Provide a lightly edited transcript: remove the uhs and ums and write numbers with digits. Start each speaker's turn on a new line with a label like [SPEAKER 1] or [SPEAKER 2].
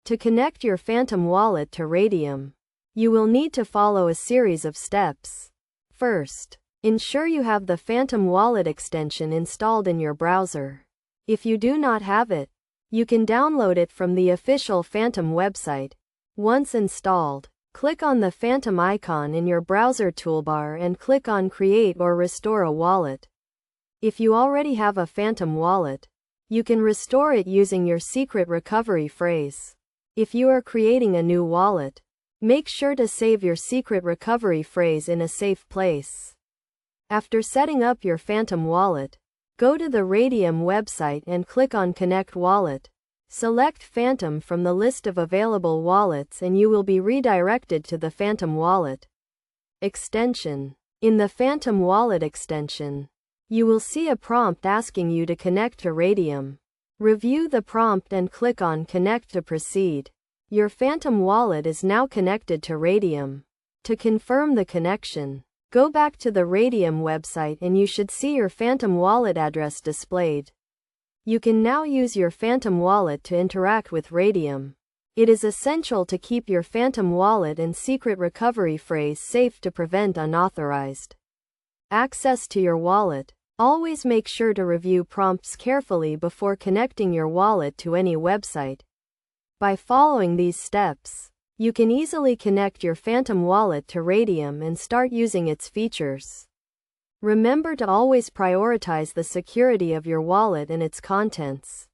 [SPEAKER 1] To connect your Phantom wallet to Radium, you will need to follow a series of steps. First, ensure you have the Phantom wallet extension installed in your browser. If you do not have it, you can download it from the official Phantom website. Once installed, click on the Phantom icon in your browser toolbar and click on Create or Restore a Wallet. If you already have a Phantom wallet, you can restore it using your secret recovery phrase. If you are creating a new wallet, make sure to save your secret recovery phrase in a safe place. After setting up your Phantom wallet, go to the Radium website and click on Connect Wallet. Select Phantom from the list of available wallets and you will be redirected to the Phantom wallet extension. In the Phantom wallet extension, you will see a prompt asking you to connect to Radium. Review the prompt and click on Connect to proceed. Your Phantom wallet is now connected to Radium. To confirm the connection, go back to the Radium website and you should see your Phantom wallet address displayed. You can now use your Phantom wallet to interact with Radium. It is essential to keep your Phantom wallet and secret recovery phrase safe to prevent unauthorized access to your wallet. Always make sure to review prompts carefully before connecting your wallet to any website. By following these steps, you can easily connect your Phantom wallet to Radium and start using its features. Remember to always prioritize the security of your wallet and its contents.